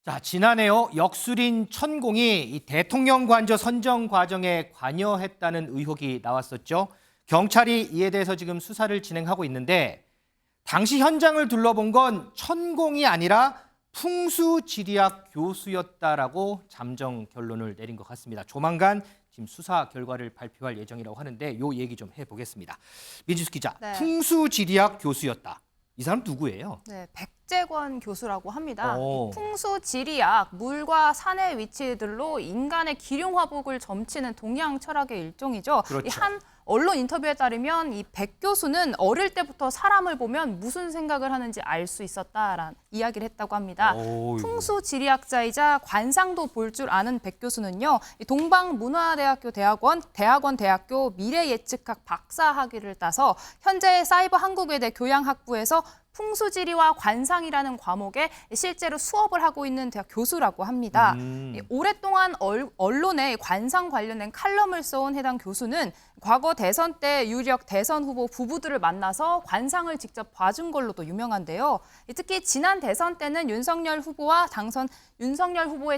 자, 지난해요. 역술인 천공이 이 대통령 관저 선정 과정에 관여했다는 의혹이 나왔었죠. 경찰이 이에 대해서 지금 수사를 진행하고 있는데 당시 현장을 둘러본 건 천공이 아니라 풍수지리학 교수였다라고 잠정 결론을 내린 것 같습니다. 조만간 지금 수사 결과를 발표할 예정이라고 하는데 요 얘기 좀 해보겠습니다. 민지수 기자, 네. 풍수지리학 교수였다. 이 사람 누구예요? 네, 백재권 교수라고 합니다. 오. 이 풍수지리학, 물과 산의 위치들로 인간의 기륭화복을 점치는 동양 철학의 일종이죠. 그렇죠. 이 한 언론 인터뷰에 따르면 이 백 교수는 어릴 때부터 사람을 보면 무슨 생각을 하는지 알 수 있었다라는 이야기를 했다고 합니다. 어이구. 풍수지리학자이자 관상도 볼 줄 아는 백 교수는요, 이 동방문화대학교 대학교 미래예측학 박사학위를 따서 현재 사이버 한국외대 교양학부에서 풍수지리와 관상이라는 과목에 실제로 수업을 하고 있는 대학 교수라고 합니다. 오랫동안 언론에 관상 관련된 칼럼을 써온 해당 교수는 과거 대선 때 유력 대선 후보 부부들을 만나서 관상을 직접 봐준 걸로도 유명한데요. 특히 지난 대선 때는 윤석열 후보의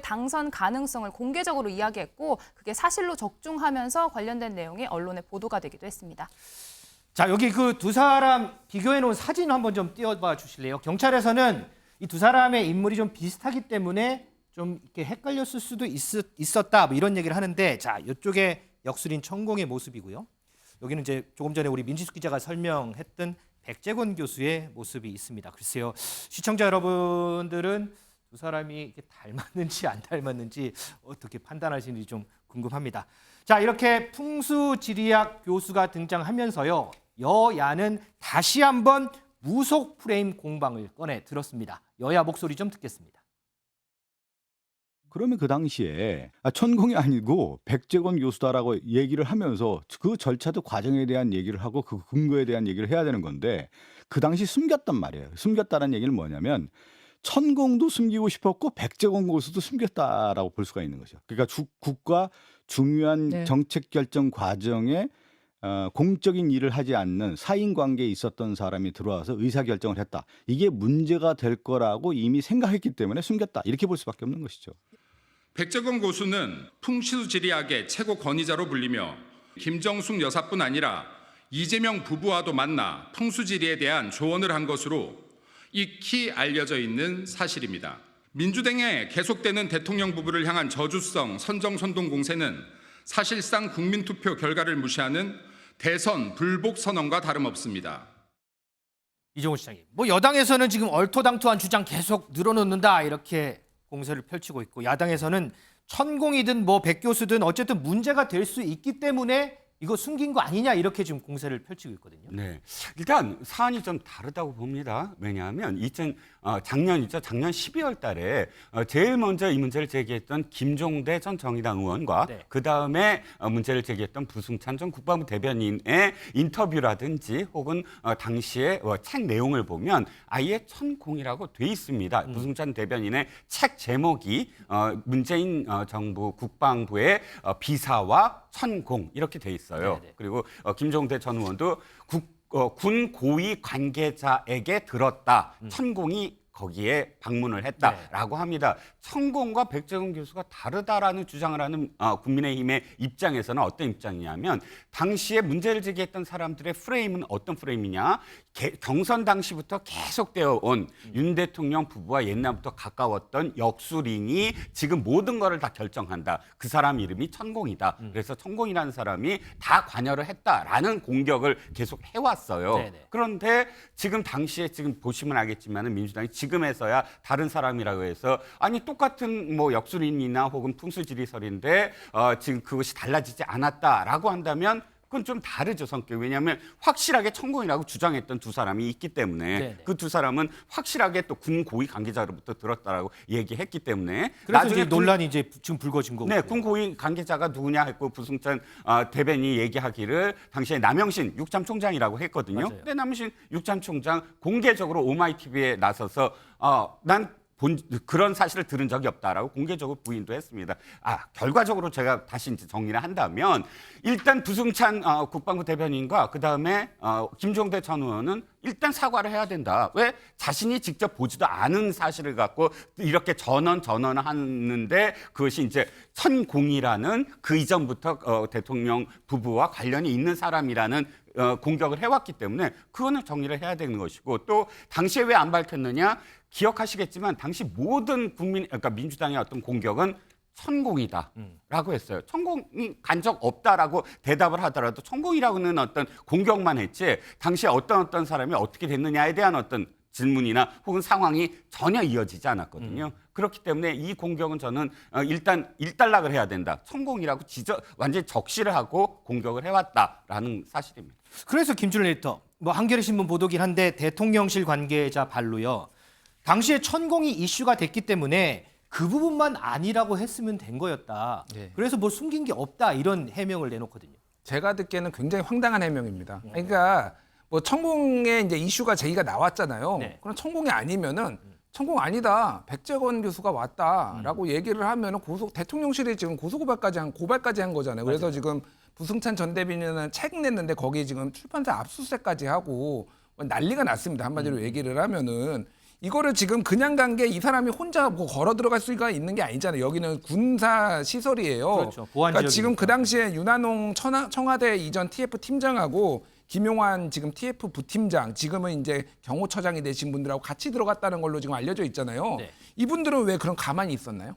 당선 가능성을 공개적으로 이야기했고 그게 사실로 적중하면서 관련된 내용이 언론에 보도가 되기도 했습니다. 자, 여기 그 두 사람 비교해 놓은 사진 한번 좀 띄워봐 주실래요? 경찰에서는 이 두 사람의 인물이 좀 비슷하기 때문에 좀 이렇게 헷갈렸을 수도 있었다 뭐 이런 얘기를 하는데, 자, 이쪽에 역술인 천공의 모습이고요. 여기는 이제 조금 전에 우리 민지수 기자가 설명했던 백재권 교수의 모습이 있습니다. 글쎄요, 시청자 여러분들은 두 사람이 이렇게 닮았는지 안 닮았는지 어떻게 판단하시는지 좀 궁금합니다. 자, 이렇게 풍수지리학 교수가 등장하면서요, 여야는 다시 한번 무속 프레임 공방을 꺼내 들었습니다. 여야 목소리 좀 듣겠습니다. 그러면 그 당시에 천공이 아니고 백재권 교수다라고 얘기를 하면서 그 절차도 과정에 대한 얘기를 하고 그 근거에 대한 얘기를 해야 되는 건데 그 당시 숨겼단 말이에요. 숨겼다는 얘기는 뭐냐면 천공도 숨기고 싶었고 백재권 교수도 숨겼다라고 볼 수가 있는 거죠. 그러니까 국가 중요한 정책 결정 과정에 공적인 일을 하지 않는 사인 관계에 있었던 사람이 들어와서 의사결정을 했다. 이게 문제가 될 거라고 이미 생각했기 때문에 숨겼다. 이렇게 볼 수밖에 없는 것이죠. 백재권 교수는 풍수지리학의 최고 권위자로 불리며 김정숙 여사뿐 아니라 이재명 부부와도 만나 풍수지리에 대한 조언을 한 것으로 익히 알려져 있는 사실입니다. 민주당에 계속되는 대통령 부부를 향한 저주성 선정선동 공세는 사실상 국민투표 결과를 무시하는 대선 불복 선언과 다름없습니다. 이종호 시장님, 뭐 여당에서는 지금 얼토당토한 주장 계속 늘어놓는다 이렇게 공세를 펼치고 있고, 야당에서는 천공이든 뭐 백 교수든 어쨌든 문제가 될 수 있기 때문에 이거 숨긴 거 아니냐 이렇게 지금 공세를 펼치고 있거든요. 네, 일단 사안이 좀 다르다고 봅니다. 왜냐하면 작년이죠. 작년 12월 달에 제일 먼저 이 문제를 제기했던 김종대 전 정의당 의원과 네. 그다음에 문제를 제기했던 부승찬 전 국방부 대변인의 인터뷰라든지 혹은 당시의 책 내용을 보면 아예 천공이라고 돼 있습니다. 부승찬 대변인의 책 제목이 문재인 정부 국방부의 비사와 천공 이렇게 돼 있어요. 네네. 그리고 김종대 전 의원도 군 고위 관계자에게 들었다. 천공이 거기에 방문을 했다라고 합니다. 천공과 백재권 교수가 다르다라는 주장을 하는 국민의힘의 입장에서는 어떤 입장이냐면 당시에 문제를 제기했던 사람들의 프레임은 어떤 프레임이냐. 경선 당시부터 계속되어 온 윤 대통령 부부와 옛날부터 가까웠던 역술인이 지금 모든 거를 다 결정한다. 그 사람 이름이 천공이다. 그래서 천공이라는 사람이 다 관여를 했다라는 공격을 계속 해왔어요. 네네. 그런데 지금 당시에 지금 보시면 알겠지만 민주당이 지금에서야 다른 사람이라고 해서 아니 똑같은 뭐 역술인이나 혹은 풍수지리설인데 지금 그것이 달라지지 않았다라고 한다면 그건 좀 다르죠, 성격이. 왜냐하면 확실하게 천공이라고 주장했던 두 사람이 있기 때문에 그 두 사람은 확실하게 또 군 고위 관계자로부터 들었다라고 얘기했기 때문에 그래서 이제 논란이 이제 지금 불거진 거고. 네, 군 고위 관계자가 누구냐 했고 부승찬 대변인이 얘기하기를 당시에 남영신 육참총장이라고 했거든요. 맞아요. 근데 남영신 육참총장 공개적으로 오마이TV에 나서서 난 그런 사실을 들은 적이 없다라고 공개적으로 부인도 했습니다. 결과적으로 제가 다시 이제 정리를 한다면 일단 부승찬 국방부 대변인과 그다음에 김종대 전 의원은 일단 사과를 해야 된다. 왜? 자신이 직접 보지도 않은 사실을 갖고 이렇게 전언하는데 그것이 이제 천공이라는 그 이전부터 대통령 부부와 관련이 있는 사람이라는 공격을 해왔기 때문에 그거는 정리를 해야 되는 것이고, 또 당시에 왜 안 밝혔느냐? 기억하시겠지만 당시 모든 그러니까 민주당의 어떤 공격은 천공이다라고 했어요. 천공이 간 적 없다라고 대답을 하더라도 천공이라고는 어떤 공격만 했지 당시에 어떤 사람이 어떻게 됐느냐에 대한 어떤 질문이나 혹은 상황이 전혀 이어지지 않았거든요. 그렇기 때문에 이 공격은 저는 일단 일단락을 해야 된다. 천공이라고 완전히 적시를 하고 공격을 해왔다라는 사실입니다. 그래서 김준일 에디터, 뭐 한겨레 신문 보도긴 한데 대통령실 관계자 발로요. 당시에 천공이 이슈가 됐기 때문에 그 부분만 아니라고 했으면 된 거였다. 네. 그래서 뭐 숨긴 게 없다 이런 해명을 내놓거든요. 제가 듣기에는 굉장히 황당한 해명입니다. 그러니까 뭐 천공의 이제 이슈가 제기가 나왔잖아요. 네. 그럼 천공이 아니면은 천공 아니다. 백재권 교수가 왔다라고 얘기를 하면은 대통령실이 지금 고발까지 한 거잖아요. 그래서 지금 부승찬 전 대변인은 책 냈는데 거기 지금 출판사 압수수색까지 하고 난리가 났습니다. 한마디로 얘기를 하면은 이거를 지금 그냥 간 게 이 사람이 혼자 뭐 걸어 들어갈 수가 있는 게 아니잖아요. 여기는 군사 시설이에요. 그렇죠. 보안 그러니까 지금 지역이니까. 그 당시에 윤한홍 청와대 이전 TF 팀장하고 김용환 지금 TF 부팀장, 지금은 이제 경호처장이 되신 분들하고 같이 들어갔다는 걸로 지금 알려져 있잖아요. 네. 이분들은 왜 그럼 가만히 있었나요?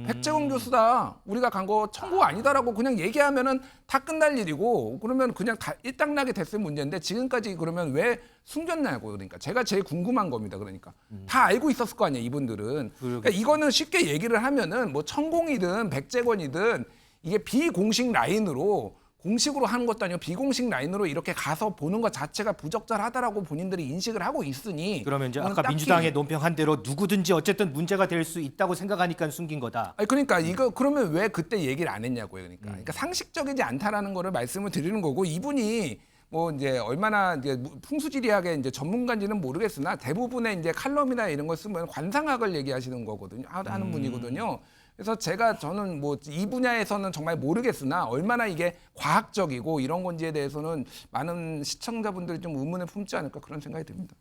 백재원 교수다, 우리가 간 거 청구 아니다라고 그냥 얘기하면은 다 끝날 일이고, 그러면 그냥 다 일당락이 됐을 문제인데 지금까지 그러면 왜 숨겼냐고. 그러니까 제가 제일 궁금한 겁니다. 그러니까 다 알고 있었을 거 아니에요, 이분들은. 그러니까 이거는 쉽게 얘기를 하면은 뭐 천공이든 백재권이든 이게 비공식 라인으로, 공식으로 하는 것도 아니고 비공식 라인으로 이렇게 가서 보는 것 자체가 부적절하다라고 본인들이 인식을 하고 있으니, 그러면 이제 이거는 아까 딱히- 민주당의 논평한 대로 누구든지 어쨌든 문제가 될 수 있다고 생각하니까 숨긴 거다. 아니 그러니까 이거 그러면 왜 그때 얘기를 안 했냐고요. 그러니까 상식적이지 않다라는 거를 말씀을 드리는 거고, 이분이 뭐 이제 얼마나 이제 풍수지리학의 이제 전문가인지는 모르겠으나 대부분의 이제 칼럼이나 이런 걸 쓰면 관상학을 얘기하시는 거거든요. 하는 분이거든요. 그래서 저는 뭐 이 분야에서는 정말 모르겠으나 얼마나 이게 과학적이고 이런 건지에 대해서는 많은 시청자분들이 좀 의문을 품지 않을까 그런 생각이 듭니다.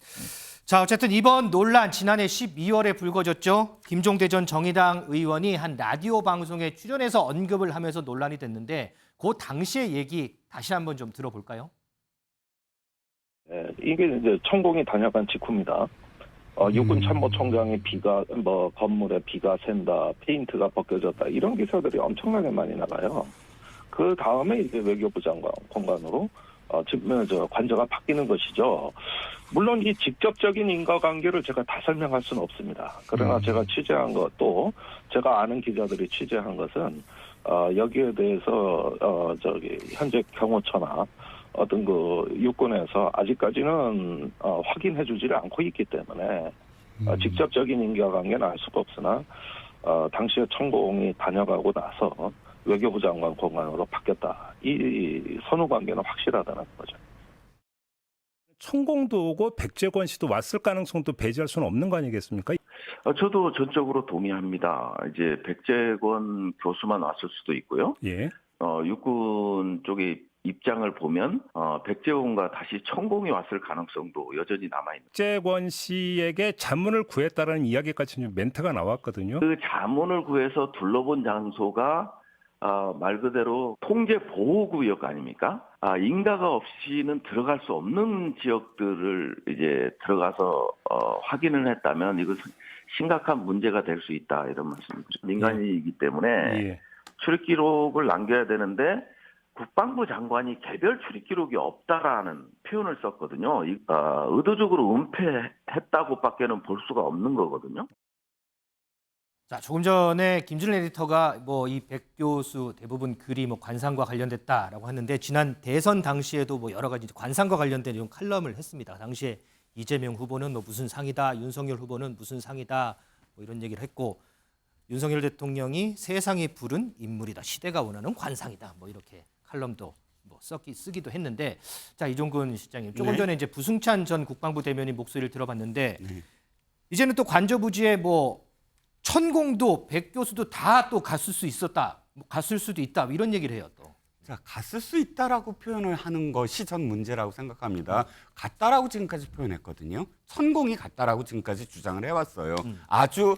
자, 어쨌든 이번 논란 지난해 12월에 불거졌죠. 김종대 전 정의당 의원이 한 라디오 방송에 출연해서 언급을 하면서 논란이 됐는데 그 당시의 얘기 다시 한번 좀 들어볼까요? 이게 이제 천공이 다녀간 직후입니다. 육군 참모총장의 건물에 비가 샌다, 페인트가 벗겨졌다, 이런 기사들이 엄청나게 많이 나가요. 그 다음에 이제 외교부 장관 공간으로 관저가 바뀌는 것이죠. 물론 이 직접적인 인과관계를 제가 다 설명할 수는 없습니다. 그러나 제가 취재한 것도, 제가 아는 기자들이 취재한 것은 여기에 대해서 현재 경호처나 어떤 육군에서 아직까지는 확인해주지를 않고 있기 때문에 직접적인 인과관계는 알 수가 없으나 당시에 천공이 다녀가고 나서 외교부 장관 공간으로 바뀌었다. 이 선후 관계는 확실하다는 거죠. 천공도 오고 백재권 씨도 왔을 가능성도 배제할 수는 없는 거 아니겠습니까? 저도 전적으로 동의합니다. 이제 백재권 교수만 왔을 수도 있고요. 예. 육군 쪽의 입장을 보면 백재권과 다시 천공이 왔을 가능성도 여전히 남아있는. 백재권 씨에게 자문을 구했다라는 이야기까지 좀 멘트가 나왔거든요. 그 자문을 구해서 둘러본 장소가 말 그대로 통제 보호구역 아닙니까? 인가가 없이는 들어갈 수 없는 지역들을 이제 들어가서 확인을 했다면 이것은 심각한 문제가 될 수 있다, 이런 말씀입니다. 민간인이기 때문에 예. 출입 기록을 남겨야 되는데 국방부 장관이 개별 출입 기록이 없다라는 표현을 썼거든요. 의도적으로 은폐했다고밖에는 볼 수가 없는 거거든요. 자, 조금 전에 김준일 에디터가 뭐 이 백 교수 대부분 글이 뭐 관상과 관련됐다라고 하는데, 지난 대선 당시에도 뭐 여러 가지 관상과 관련된 이런 칼럼을 했습니다. 당시에 이재명 후보는 뭐 무슨 상이다, 윤석열 후보는 무슨 상이다, 뭐 이런 얘기를 했고, 윤석열 대통령이 세상이 부른 인물이다, 시대가 원하는 관상이다, 뭐 이렇게 칼럼도 뭐 쓰기도 했는데, 자, 이종근 실장님, 조금 네. 전에 이제 부승찬 전 국방부 대변인 목소리를 들어봤는데 이제는 또 관저부지에 뭐 천공도 백 교수도 다 또 갔을 수 있었다, 뭐 갔을 수도 있다 이런 얘기를 해요 또. 자, 갔을 수 있다라고 표현을 하는 것이 전 문제라고 생각합니다. 갔다라고 지금까지 표현했거든요. 천공이 갔다라고 지금까지 주장을 해왔어요. 아주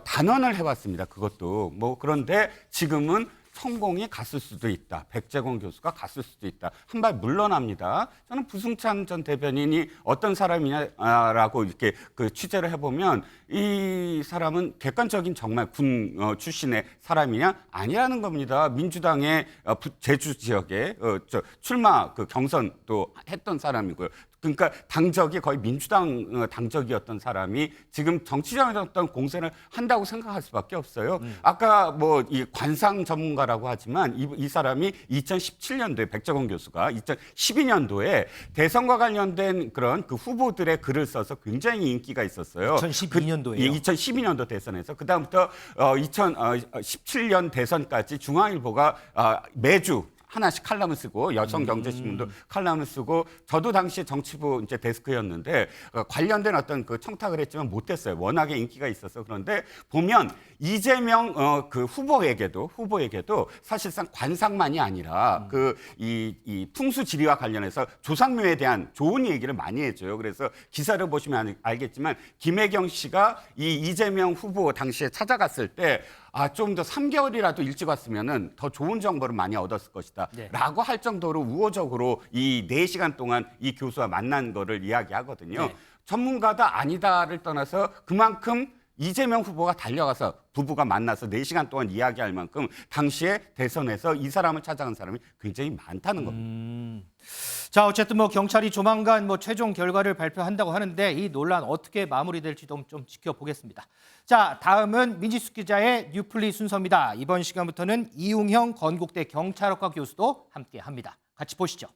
단언을 해왔습니다. 그것도 뭐 그런데 지금은 천공이 갔을 수도 있다. 백재권 교수가 갔을 수도 있다. 한 발 물러납니다. 저는 부승찬 전 대변인이 어떤 사람이냐라고 이렇게 그 취재를 해보면 이 사람은 객관적인 정말 군 출신의 사람이냐 아니라는 겁니다. 민주당의 제주 지역에 출마 그 경선도 했던 사람이고요. 그러니까 당적이 거의 민주당 당적이었던 사람이 지금 정치적인 어떤 공세를 한다고 생각할 수밖에 없어요. 아까 뭐 이 관상 전문가라고 하지만 이 사람이 2017년도에 백재권 교수가 2012년도에 대선과 관련된 그런 그 후보들의 글을 써서 굉장히 인기가 있었어요. 2012년도에요. 예, 2012년도 대선에서 그다음부터 2017년 대선까지 중앙일보가 매주 하나씩 칼럼을 쓰고 여성경제신문도 칼럼을 쓰고 저도 당시에 정치부 이제 데스크였는데 관련된 어떤 그 청탁을 했지만 못했어요. 워낙에 인기가 있어서. 그런데 보면 이재명 그 후보에게도 사실상 관상만이 아니라 그 이 풍수지리와 관련해서 조상묘에 대한 좋은 얘기를 많이 해줘요. 그래서 기사를 보시면 알겠지만 김혜경 씨가 이 이재명 후보 당시에 찾아갔을 때 좀 더 3개월이라도 일찍 왔으면은 더 좋은 정보를 많이 얻었을 것이다. 네. 라고 할 정도로 우호적으로 이 4시간 동안 이 교수와 만난 거를 이야기하거든요. 네. 전문가다 아니다를 떠나서 그만큼 이재명 후보가 달려가서 부부가 만나서 4시간 동안 이야기할 만큼 당시에 대선에서 이 사람을 찾아간 사람이 굉장히 많다는 겁니다. 자, 어쨌든 뭐 경찰이 조만간 뭐 최종 결과를 발표한다고 하는데 이 논란 어떻게 마무리될지도 좀 지켜보겠습니다. 자, 다음은 민지숙 기자의 뉴플리 순서입니다. 이번 시간부터는 이웅형 건국대 경찰학과 교수도 함께합니다. 같이 보시죠.